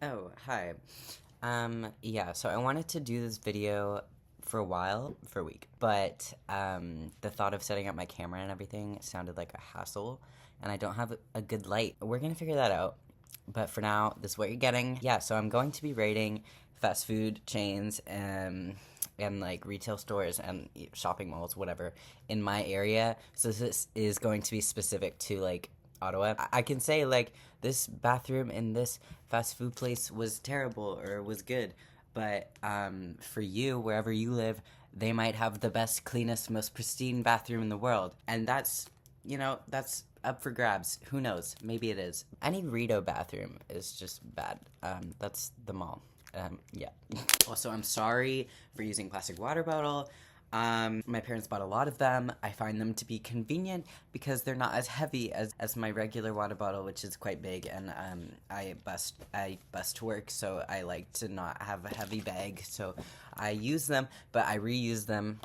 Oh, hi. Yeah, so I wanted to do this video for a while, for a week, but the thought of setting up my camera and everything sounded like a hassle, and I don't have a good light. We're gonna figure that out, but for now, this is what you're getting. Yeah, so I'm going to be rating fast food chains and like retail stores and shopping malls, whatever, in my area. So this is going to be specific to like Ottawa. I can say like this bathroom in this fast food place was terrible or was good, but for you, wherever you live, they might have the best, cleanest, most pristine bathroom in the world, and that's up for grabs. Who knows? Maybe it is. Any Rito bathroom is just bad. That's the mall. Yeah. Also, I'm sorry for using plastic water bottle. My parents bought a lot of them. I find them to be convenient because they're not as heavy as my regular water bottle, which is quite big, and I bust to work, so I like to not have a heavy bag, so I use them, but I reuse them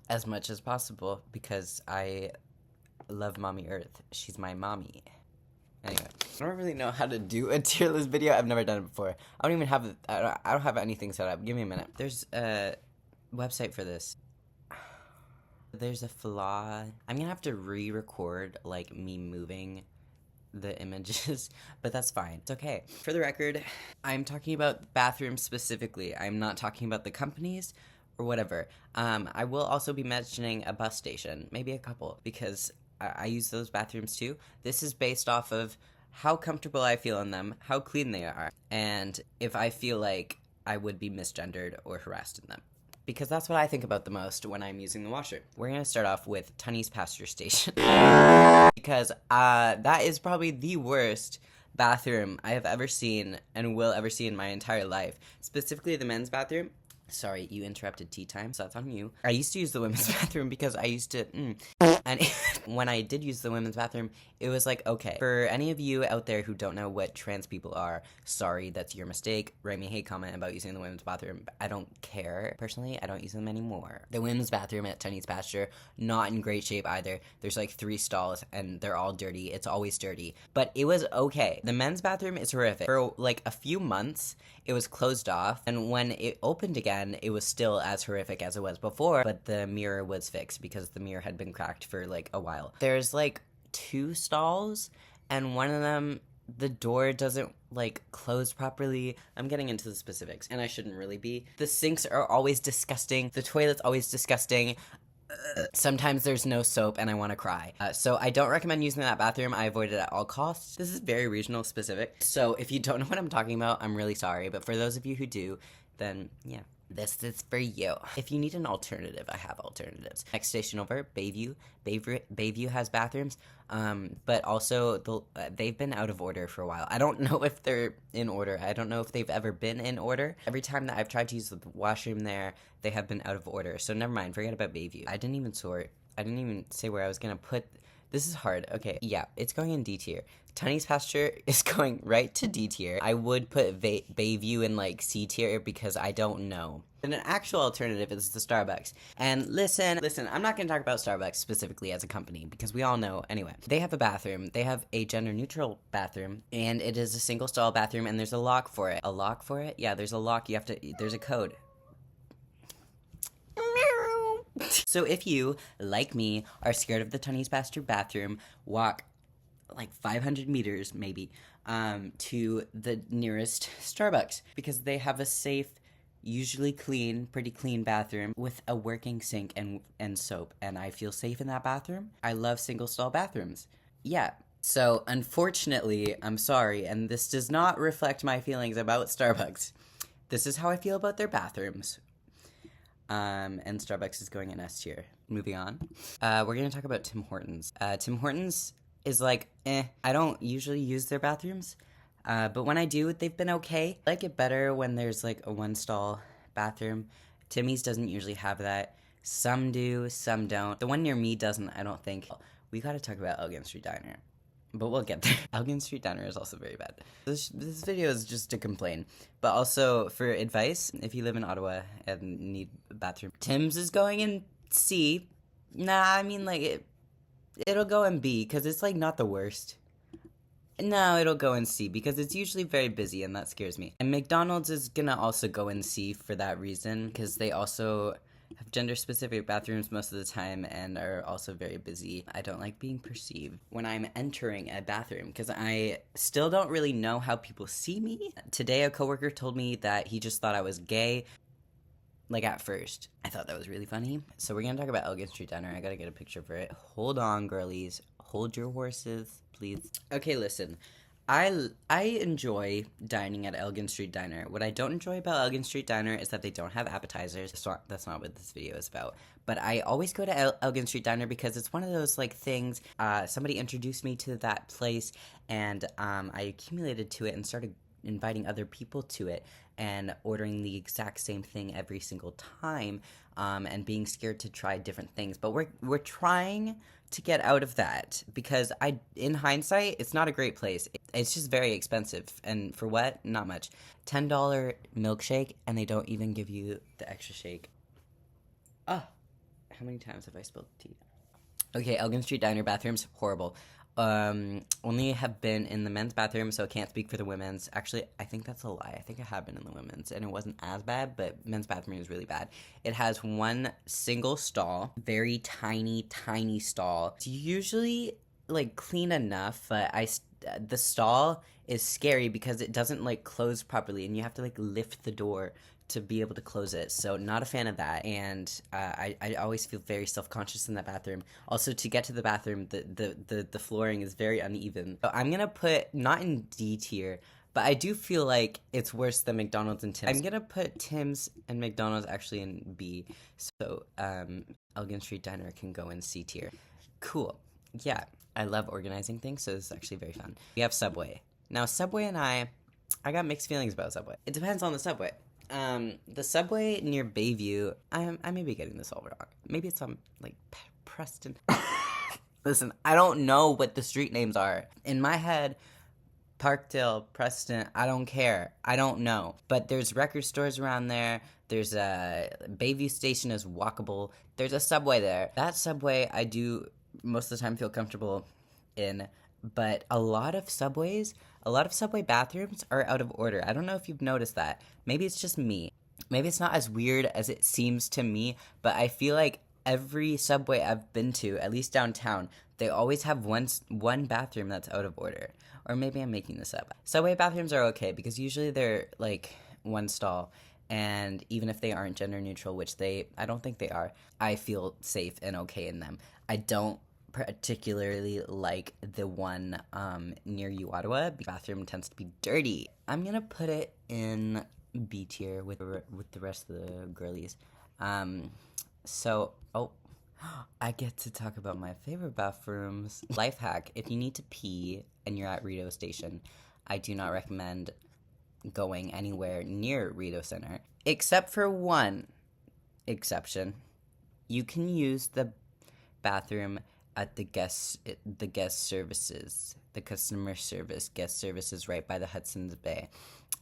as much as possible because I love Mommy Earth. She's my mommy. Anyway, I don't really know how to do a tier list video. I've never done it before. I don't have anything set up. Give me a minute. There's a website for this. There's a flaw. I'm gonna have to re-record like me moving the images, but that's fine. It's okay. For the record, I'm talking about bathrooms specifically. I'm not talking about the companies or whatever. I will also be mentioning a bus station, maybe a couple, because I use those bathrooms too. This is based off of how comfortable I feel in them, how clean they are, and if I feel like I would be misgendered or harassed in them. Because that's what I think about the most when I'm using the washer. We're gonna start off with Tunney's Pasture Station. Because that is probably the worst bathroom I have ever seen and will ever see in my entire life. Specifically the men's bathroom. Sorry, you interrupted tea time, so that's on you. I used to use the women's bathroom because I used to, and when I did use the women's bathroom, it was like, okay. For any of you out there who don't know what trans people are, sorry, that's your mistake. Write me a hate comment about using the women's bathroom. I don't care. Personally, I don't use them anymore. The women's bathroom at Tunney's Pasture, not in great shape either. There's like 3 stalls, and they're all dirty. It's always dirty. But it was okay. The men's bathroom is horrific. For like a few months, it was closed off, and when it opened again, it was still as horrific as it was before, but the mirror was fixed because the mirror had been cracked for like a while. There's like 2 stalls, and one of them, the door doesn't like close properly. I'm getting into the specifics, and I shouldn't really be. The sinks are always disgusting. The toilet's always disgusting. Sometimes there's no soap and I want to cry. So I don't recommend using that bathroom. I avoid it at all costs. This is very regional specific. So if you don't know what I'm talking about, I'm really sorry. But for those of you who do, then yeah, this is for you. If you need an alternative, I have alternatives. Next station over, Bayview. Bayview has bathrooms, but also they've been out of order for a while. I don't know if they're in order. I don't know if they've ever been in order. Every time that I've tried to use the washroom there, they have been out of order. So never mind, forget about Bayview. I didn't even sort. I didn't even say where I was gonna put. This is hard. Okay, yeah, it's going in D tier. Tunney's Pasture is going right to D tier. I would put Bayview in like C tier because I don't know. And an actual alternative is the Starbucks. And listen, I'm not going to talk about Starbucks specifically as a company because we all know anyway. They have a bathroom. They have a gender neutral bathroom, and it is a single stall bathroom, and there's a lock for it. A lock for it? Yeah, there's a lock. There's a code. So if you, like me, are scared of the Tunney's Pasture bathroom, walk like 500 meters maybe to the nearest Starbucks because they have a safe, usually clean, pretty clean bathroom with a working sink and soap, and I feel safe in that bathroom. I love single stall bathrooms. Yeah. So unfortunately, I'm sorry, and this does not reflect my feelings about Starbucks. This is how I feel about their bathrooms. And Starbucks is going in S tier. Moving on. We're gonna talk about Tim Hortons. Tim Hortons is like, I don't usually use their bathrooms, but when I do, they've been okay. I like it better when there's like a 1-stall bathroom. Timmy's doesn't usually have that. Some do, some don't. The one near me doesn't, I don't think. We gotta talk about Elgin Street Diner, but we'll get there. Elgin Street Diner is also very bad. This video is just to complain, but also for advice, if you live in Ottawa and need a bathroom. Tim's is going in C. Nah, I mean like it'll go in B because it's like not the worst. No, it'll go in C because it's usually very busy and that scares me. And McDonald's is gonna also go in C for that reason because they also have gender-specific bathrooms most of the time and are also very busy. I don't like being perceived when I'm entering a bathroom because I still don't really know how people see me. Today, a coworker told me that he just thought I was gay. Like, at first. I thought that was really funny. So we're gonna talk about Elgin Street Diner. I gotta get a picture for it. Hold on, girlies. Hold your horses, please. Okay, listen. I enjoy dining at Elgin Street Diner. What I don't enjoy about Elgin Street Diner is that they don't have appetizers. That's not what this video is about. But I always go to Elgin Street Diner because it's one of those, like, things. Somebody introduced me to that place, and I accumulated to it and started inviting other people to it and ordering the exact same thing every single time, and being scared to try different things. But we're trying to get out of that because in hindsight, it's not a great place. It's just very expensive, and for what? Not much. $10 milkshake, and they don't even give you the extra shake. How many times have I spilled tea? Okay, Elgin Street Diner bathrooms, horrible. Only have been in the men's bathroom, so I can't speak for the women's. Actually, I think that's a lie. I think I have been in the women's, and it wasn't as bad, but men's bathroom is really bad. It has one single stall, very tiny, tiny stall. It's usually, like, clean enough, but the stall is scary because it doesn't, like, close properly, and you have to, like, lift the door to be able to close it, so not a fan of that. And I always feel very self-conscious in that bathroom. Also, to get to the bathroom, the flooring is very uneven. So I'm gonna put, not in D tier, but I do feel like it's worse than McDonald's and Tim's. I'm gonna put Tim's and McDonald's actually in B, so Elgin Street Diner can go in C tier. Cool. Yeah, I love organizing things, so this is actually very fun. We have Subway. Now, Subway and I got mixed feelings about Subway. It depends on the Subway. The Subway near Bayview, I may be getting this all wrong. Maybe it's on, like, Preston. Listen, I don't know what the street names are. In my head, Parkdale, Preston, I don't care. I don't know. But there's record stores around there. There's a Bayview Station is walkable. There's a Subway there. That Subway I do most of the time feel comfortable in. But a lot of Subway bathrooms are out of order. I don't know if you've noticed that. Maybe it's just me. Maybe it's not as weird as it seems to me, but I feel like every Subway I've been to, at least downtown, they always have one bathroom that's out of order. Or maybe I'm making this up. Subway bathrooms are okay because usually they're, like, one stall. And even if they aren't gender neutral, which I don't think they are, I feel safe and okay in them. I don't particularly like the one near Ottawa. The bathroom tends to be dirty. I'm gonna put it in B tier with the rest of the girlies. I get to talk about my favorite bathrooms. Life hack: if you need to pee and you're at Rideau Station, I do not recommend going anywhere near Rideau Center, except for one exception. You can use the bathroom at the customer service guest services right by the Hudson's Bay.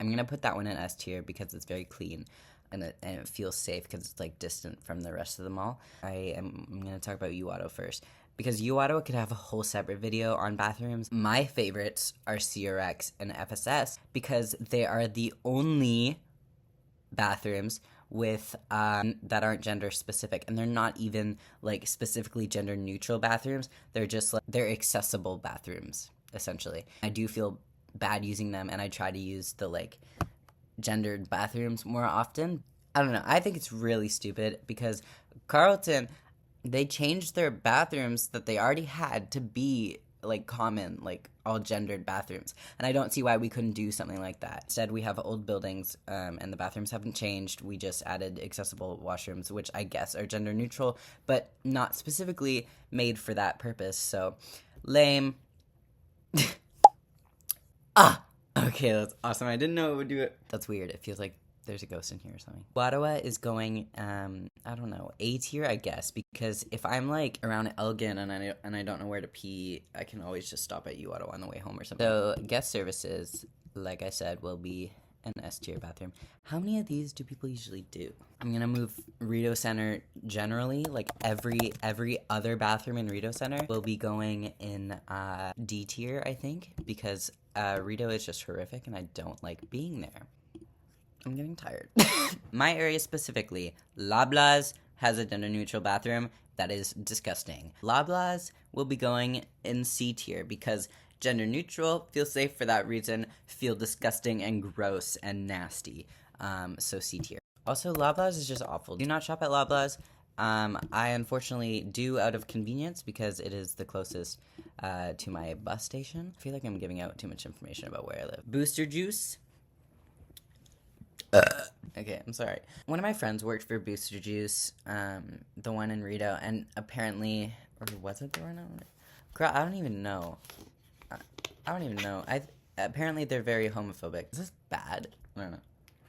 I'm gonna put that one in S tier because it's very clean and it feels safe because it's, like, distant from the rest of the mall. I'm gonna talk about U-Auto first because U-Auto could have a whole separate video on bathrooms. My favorites are CRX and FSS because they are the only bathrooms with that aren't gender specific, and they're not even, like, specifically gender neutral bathrooms. They're just, like, they're accessible bathrooms essentially. I do feel bad using them, and I try to use the, like, gendered bathrooms more often. I don't know, I think it's really stupid because Carlton, they changed their bathrooms that they already had to be, like, common, like, all gendered bathrooms, and I don't see why we couldn't do something like that. Instead, we have old buildings, and the bathrooms haven't changed. We just added accessible washrooms, which I guess are gender neutral, but not specifically made for that purpose, so lame. Okay, that's awesome. I didn't know it would do it. That's weird. It feels like there's a ghost in here or something. Ottawa is going, I don't know, A tier, I guess, because if I'm, like, around Elgin and I don't know where to pee, I can always just stop at U-Auto on the way home or something. So guest services, like I said, will be an S tier bathroom. How many of these do people usually do? I'm gonna move Rito Center generally, like every other bathroom in Rito Center will be going in D tier, I think, because Rito is just horrific and I don't like being there. I'm getting tired. My area specifically, Loblaws has a gender neutral bathroom that is disgusting. Loblaws will be going in C tier because gender neutral, feel safe for that reason, feel disgusting and gross and nasty. So C tier. Also, Loblaws is just awful. Do not shop at Loblaws. I unfortunately do out of convenience because it is the closest to my bus station. I feel like I'm giving out too much information about where I live. Booster Juice. Okay, I'm sorry. One of my friends worked for Booster Juice, the one in Rito, and apparently, or was it the one? Girl, I don't even know. Apparently they're very homophobic. Is this bad? I don't know.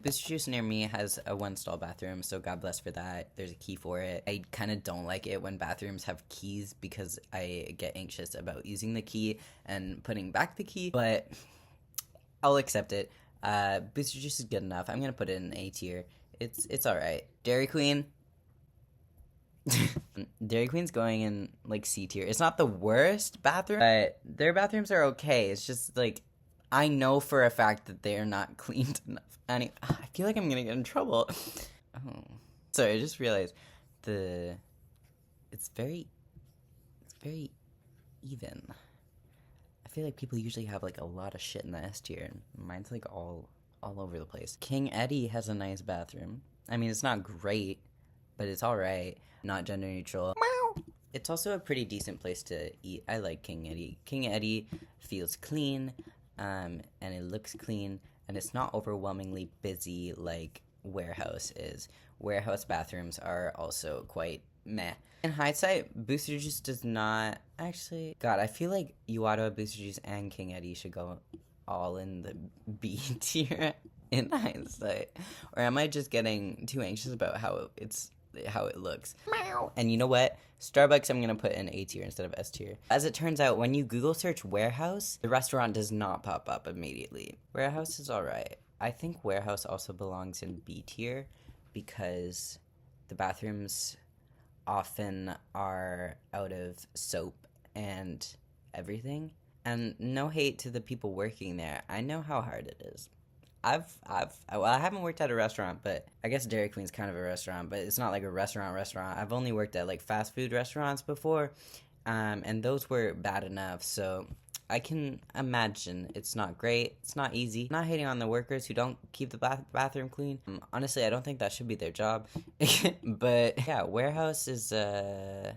Booster Juice near me has a one-stall bathroom, so God bless for that. There's a key for it. I kind of don't like it when bathrooms have keys because I get anxious about using the key and putting back the key, but I'll accept it. Booster Juice is good enough. I'm gonna put it in A tier. It's alright. Dairy Queen. Dairy Queen's going in, like, C tier. It's not the worst bathroom, but their bathrooms are okay. It's just, like, I know for a fact that they're not cleaned enough. I feel like I'm gonna get in trouble. Oh. Sorry, I just realized it's very even. I feel like people usually have, like, a lot of shit in the S tier, and mine's, like, all over the place. King Eddie has a nice bathroom. I mean, it's not great, but it's alright. Not gender neutral. It's also a pretty decent place to eat. I like King Eddie. King Eddie feels clean, and it looks clean, and it's not overwhelmingly busy like Warehouse is. Warehouse bathrooms are also quite meh. In hindsight, Booster Juice does not actually. God, I feel like Ottawa, Booster Juice, and King Eddie should go all in the B tier in hindsight. Or am I just getting too anxious about how it looks? And you know what? Starbucks I'm gonna put in A tier instead of S tier. As it turns out, when you Google search Warehouse, the restaurant does not pop up immediately. Warehouse is alright. I think Warehouse also belongs in B tier because the bathrooms often are out of soap and everything. And no hate to the people working there. I know how hard it is. I haven't worked at a restaurant, but I guess Dairy Queen's kind of a restaurant, but it's not like a restaurant. I've only worked at, like, fast food restaurants before, and those were bad enough, so I can imagine it's not great. It's not easy. I'm not hating on the workers who don't keep the bathroom clean. Honestly, I don't think that should be their job, but yeah, Warehouse is, I'm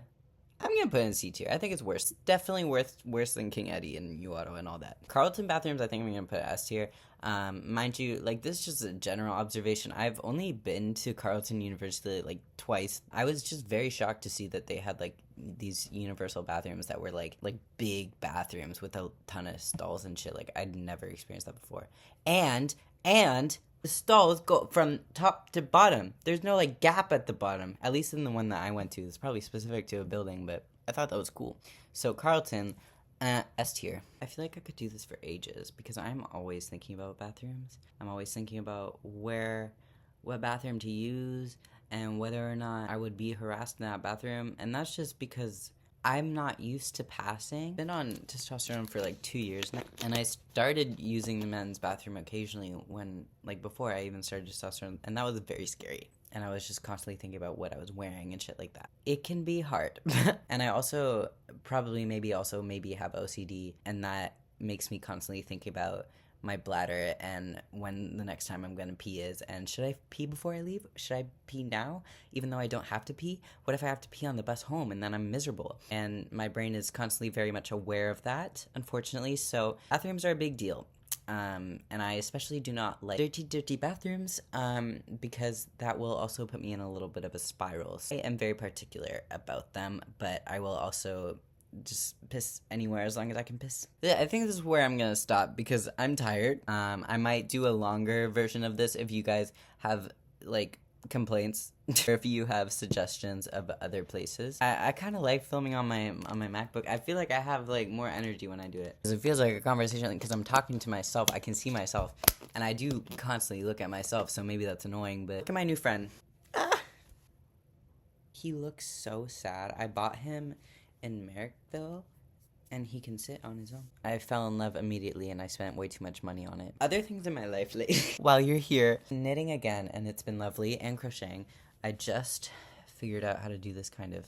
gonna put it in C tier. I think it's worse. Definitely worse than King Eddie and Ottawa and all that. Carleton bathrooms, I think I'm gonna put S tier. Mind you, like, this is just a general observation. I've only been to Carleton University, like, twice. I was just very shocked to see that they had, like, these universal bathrooms that were, like big bathrooms with a ton of stalls and shit. Like, I'd never experienced that before. And the stalls go from top to bottom. There's no, like, gap at the bottom. At least in the one that I went to. It's probably specific to a building, but I thought that was cool. So, Carleton, S tier. I feel like I could do this for ages because I'm always thinking about bathrooms. I'm always thinking about what bathroom to use and whether or not I would be harassed in that bathroom. And that's just because I'm not used to passing. I've been on testosterone for like 2 years now, and I started using the men's bathroom occasionally when, like, before I even started testosterone, and that was very scary. And I was just constantly thinking about what I was wearing and shit like that. It can be hard. And I also maybe have OCD, and that makes me constantly think about my bladder and when the next time I'm gonna pee is, and should I pee before I leave? Should I pee now, even though I don't have to pee? What if I have to pee on the bus home and then I'm miserable? And my brain is constantly very much aware of that, unfortunately, so bathrooms are a big deal. And I especially do not like dirty bathrooms, because that will also put me in a little bit of a spiral. So I am very particular about them, but I will also just piss anywhere as long as I can piss. Yeah, I think this is where I'm gonna stop because I'm tired. I might do a longer version of this if you guys have, like, complaints or if you have suggestions of other places. I kind of like filming on my MacBook. I feel like I have, like, more energy when I do it because it feels like a conversation because I'm talking to myself. I can see myself And I do constantly look at myself, so maybe that's annoying, but look at my new friend. Ah! He looks so sad. I bought him in Merrickville, and he can sit on his own. I fell in love immediately, and I spent way too much money on it. Other things in my life lately. While you're here, knitting again, and it's been lovely, and crocheting. I just figured out how to do this kind of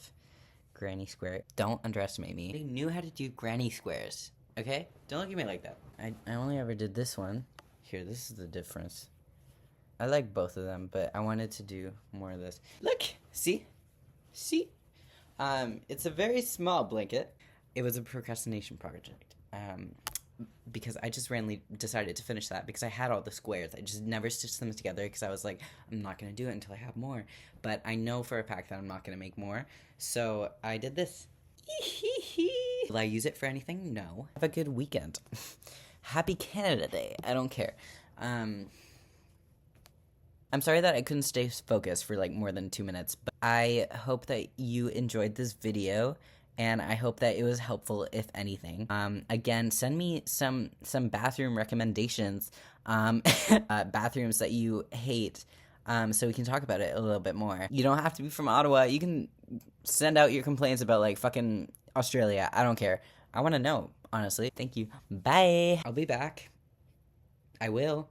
granny square. Don't underestimate me. I knew how to do granny squares, okay? Don't look at me like that. I only ever did this one. Here, this is the difference. I like both of them, but I wanted to do more of this. Look, see? See? It's a very small blanket. It was a procrastination project, because I just randomly decided to finish that because I had all the squares. I just never stitched them together because I was like, I'm not going to do it until I have more. But I know for a fact that I'm not going to make more, so I did this. Will I use it for anything? No. Have a good weekend. Happy Canada Day. I don't care. I'm sorry that I couldn't stay focused for like more than 2 minutes, but I hope that you enjoyed this video, and I hope that it was helpful, if anything. Again, send me some bathroom recommendations, bathrooms that you hate, so we can talk about it a little bit more. You don't have to be from Ottawa. You can send out your complaints about, like, fucking Australia. I don't care. I want to know, honestly. Thank you. Bye. I'll be back. I will.